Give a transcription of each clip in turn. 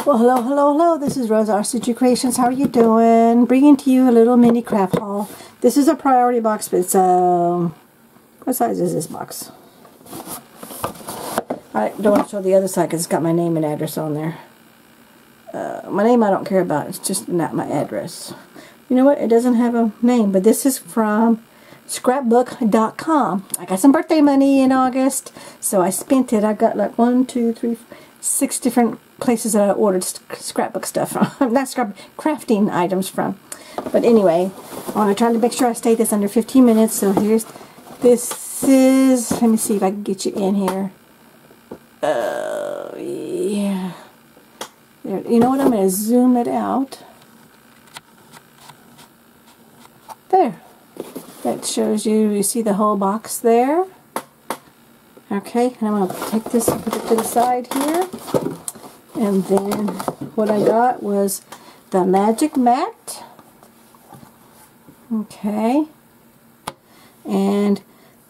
Well, hello, hello, hello. This is Rosa, rcgkreations. How are you doing? Bringing to you a little mini craft haul. This is a priority box, but it's what size is this box? I don't want to show the other side because it's got my name and address on there. My name I don't care about. It's just not my address. You know what? It doesn't have a name, but this is from scrapbook.com. I got some birthday money in August, so I spent it. I got like 6 different places that I ordered scrapbook stuff from. Not scrapbook, crafting items from. But anyway, I want to try to make sure I stay this under 15 minutes. So here's, this is, let me see if I can get you in here. Yeah. There, you know what? I'm going to zoom it out. There. That shows you, you see the whole box there. Okay, and I'm going to take this and put it to the side here. And then what I got was the magic mat. Okay. And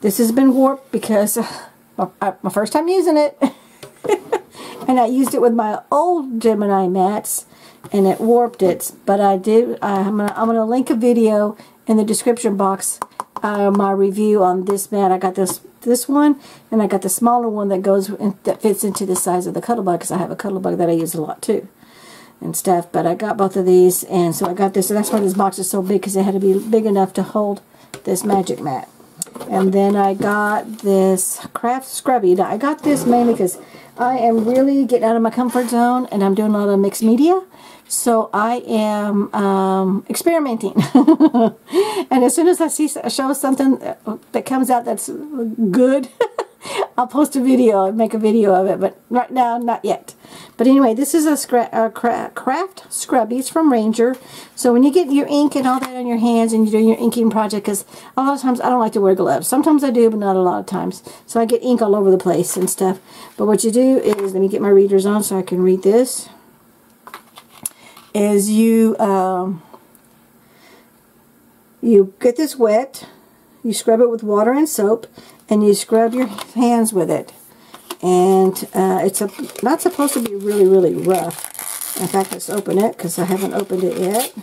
this has been warped because my first time using it. And I used it with my old Gemini mats and it warped it. But I'm gonna link a video in the description box, my review on this mat. I got this one, and I got the smaller one that fits into the size of the Cuttlebug, because I have a Cuttlebug that I use a lot too and stuff. But I got both of these, and so I got this, and that's why this box is so big, because it had to be big enough to hold this magic mat. And then I got this craft Scrubby. Now I got this mainly because I am really getting out of my comfort zone, and I'm doing a lot of mixed media. So I am experimenting. And as soon as I show something that comes out that's good, I'll post a video and make a video of it. But right now, not yet. But anyway, this is a craft Scrubbies from Ranger. So when you get your ink and all that on your hands and you're doing your inking project, because a lot of times I don't like to wear gloves. Sometimes I do, but not a lot of times. So I get ink all over the place and stuff. But what you do is, let me get my readers on so I can read this. Is you get this wet, you scrub it with water and soap, and you scrub your hands with it. And it's not supposed to be really, really rough. In fact, let's open it, because I haven't opened it yet.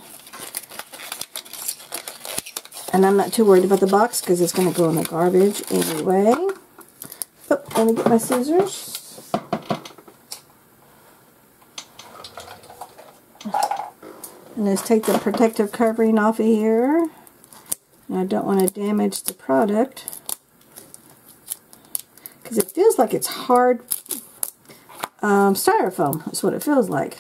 And I'm not too worried about the box, because it's going to go in the garbage anyway. Oh, let me get my scissors. And let's take the protective covering off of here. And I don't want to damage the product, because it feels like it's hard styrofoam. That's what it feels like.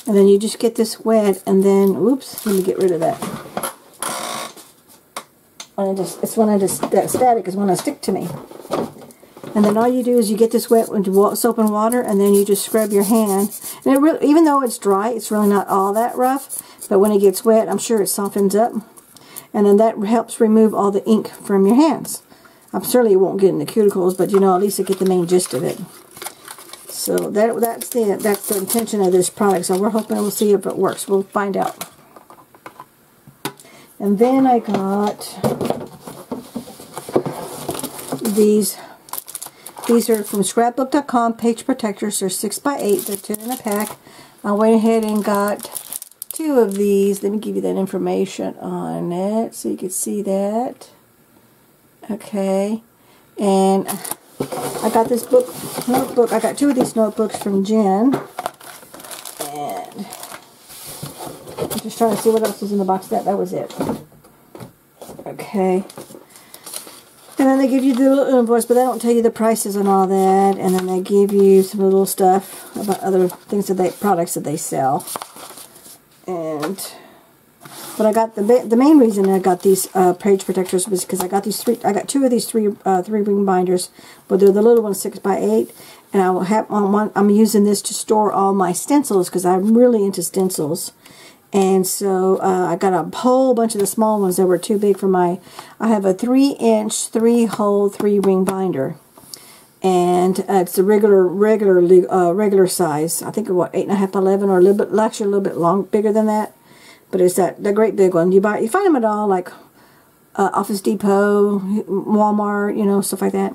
And then you just get this wet, and then, oops, let me get rid of that. That static is when I stick to me. And then all you do is you get this wet with soap and water, and then you just scrub your hand. And it really, even though it's dry, it's really not all that rough. But when it gets wet, I'm sure it softens up. And then that helps remove all the ink from your hands. I'm certainly it won't get in the cuticles, but you know, at least I get the main gist of it. So that's the intention of this product. So we're hoping we'll see if it works. We'll find out. And then I got these. These are from scrapbook.com, page protectors. They're 6x8. They're 10 in a pack. I went ahead and got 2 of these. Let me give you that information on it so you can see that. Okay. And I got this notebook. I got 2 of these notebooks from Jen. And I'm just trying to see what else was in the box. That was it. Okay. And then they give you the little invoice, but they don't tell you the prices and all that. And then they give you some little stuff about other things products that they sell. But I got the main reason I got these page protectors was because I got these 2 of these three ring binders, but they're the little ones 6x8. And I will have on one. I'm using this to store all my stencils because I'm really into stencils. And so I got a whole bunch of the small ones that were too big for my. I have a 3-inch, 3-hole, 3-ring binder, and it's the regular size. I think what 8.5 by 11, or a little bit, actually a little bit bigger than that. but it's the great big one. You find them at all, like Office Depot, Walmart, you know, stuff like that.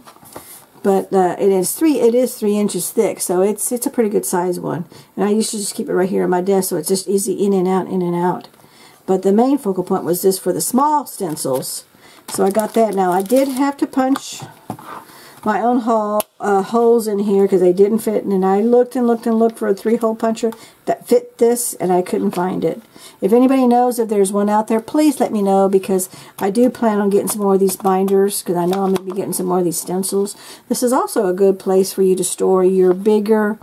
But it is 3 inches thick, so it's a pretty good size one. And I used to just keep it right here on my desk, so it's just easy in and out, in and out. But the main focal point was this for the small stencils. So I got that. Now I did have to punch my own holes in here because they didn't fit, and then I looked and looked and looked for a 3-hole puncher that fit this, and I couldn't find it. If anybody knows if there's one out there, please let me know, because I do plan on getting some more of these binders, because I know I'm going to be getting some more of these stencils. This is also a good place for you to store your bigger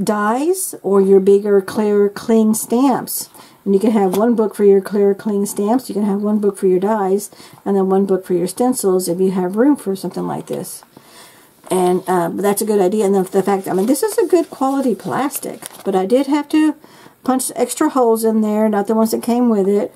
dies or your bigger clear cling stamps. And you can have one book for your clear cling stamps, you can have one book for your dies, and then one book for your stencils if you have room for something like this. And but that's a good idea. And the fact, I mean, this is a good quality plastic, but I did have to punch extra holes in there, not the ones that came with it.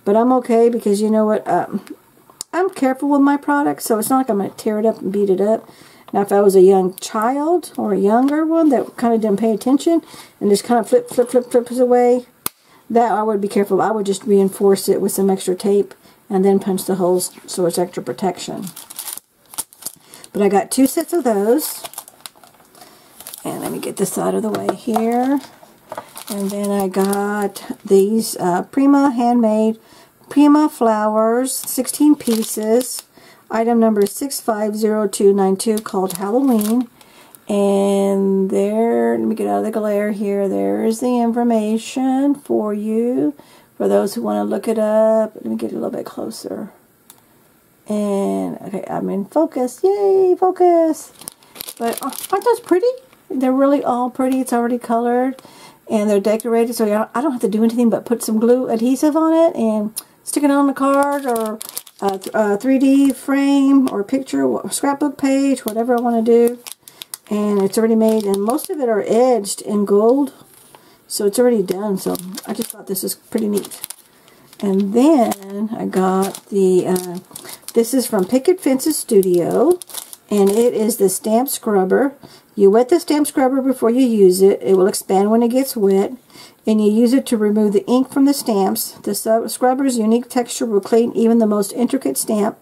But I'm okay, because you know what, I'm careful with my products, so it's not like I'm going to tear it up and beat it up. Now, if I was a young child or a younger one that kind of didn't pay attention and just kind of flips away, that I would be careful. I would just reinforce it with some extra tape and then punch the holes so it's extra protection. But I got 2 sets of those. And let me get this out of the way here. And then I got these Prima handmade Prima flowers, 16 pieces. Item number 650292, called Halloween. And there, let me get out of the glare here. There's the information for you. For those who want to look it up. Let me get a little bit closer. And, okay, I'm in focus. Yay, focus. But aren't those pretty? They're really all pretty. It's already colored. And they're decorated, so I don't have to do anything but put some glue adhesive on it and stick it on the card, or a 3D frame or picture, or scrapbook page, whatever I want to do. And it's already made, and most of it are edged in gold. So it's already done, so I just thought this was pretty neat. And then I got the, this is from Picket Fences Studio, and it is the stamp scrubber. You wet the stamp scrubber before you use it. It will expand when it gets wet, and you use it to remove the ink from the stamps. The scrubber's unique texture will clean even the most intricate stamp.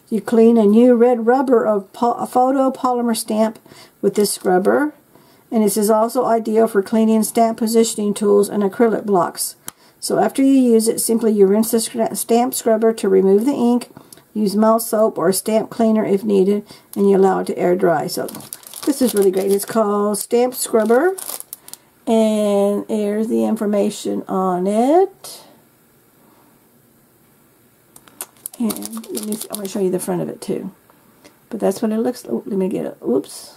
You clean a new red rubber of a photo polymer stamp with this scrubber, and this is also ideal for cleaning stamp positioning tools and acrylic blocks. So after you use it, simply you rinse the stamp scrubber to remove the ink. Use mild soap or stamp cleaner if needed, and you allow it to air dry. So this is really great. It's called Stamp Scrubber, and there's the information on it. And let me see, I'm going to show you the front of it too. But that's what it looks like. Oh, let me get it. Oops.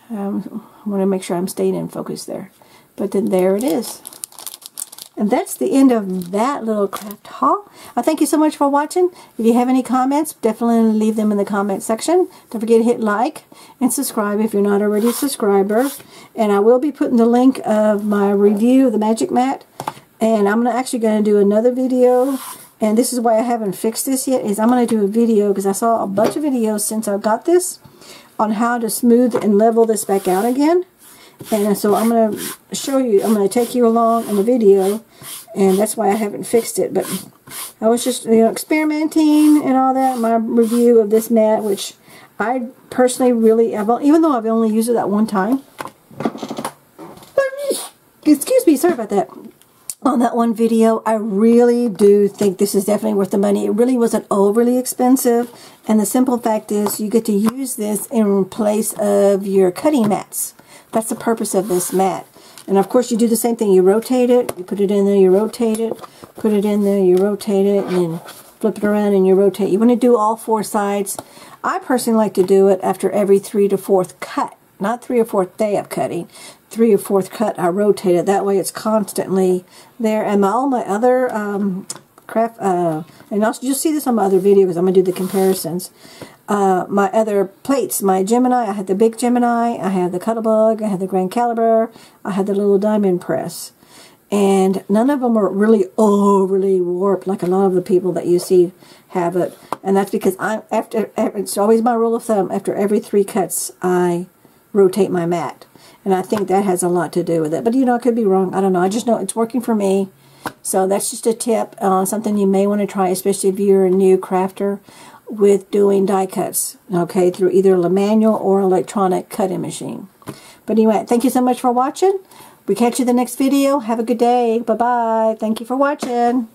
I want to make sure I'm staying in focus there. But then there it is. And that's the end of that little craft haul. I thank you so much for watching. If you have any comments, definitely leave them in the comment section. Don't forget to hit like and subscribe if you're not already a subscriber. And I will be putting the link of my review of the Magic Mat. And I'm actually going to do another video. And this is why I haven't fixed this yet, is I'm going to do a video, because I saw a bunch of videos since I got this, on how to smooth and level this back out again. And so I'm going to show you, I'm going to take you along in the video, and that's why I haven't fixed it. But I was just, you know, experimenting and all that, my review of this mat, which I personally really, even though I've only used it that one time. Excuse me, sorry about that. On that one video, I really do think this is definitely worth the money. It really wasn't overly expensive, and the simple fact is you get to use this in place of your cutting mats. That's the purpose of this mat. And of course you do the same thing. You rotate it, you put it in there, you rotate it, put it in there, you rotate it, and then flip it around and you rotate. You want to do all 4 sides. I personally like to do it after every 3 to 4th cut. Not 3 or 4th day of cutting. 3 or 4th cut, I rotate it. That way it's constantly there. And all my other craft, and also you'll see this on my other video, because I'm going to do the comparisons. My other plates, my Gemini, I had the big Gemini, I had the Cuttlebug, I had the Grand Caliber, I had the little diamond press. And none of them are really overly warped like a lot of the people that you see have it. And that's because it's always my rule of thumb, after every 3 cuts, I rotate my mat. And I think that has a lot to do with it. But, you know, I could be wrong. I don't know. I just know it's working for me. So that's just a tip, something you may want to try, especially if you're a new crafter with doing die cuts, okay, through either a manual or electronic cutting machine. But anyway, thank you so much for watching. We catch you in the next video. Have a good day. Bye-bye. Thank you for watching.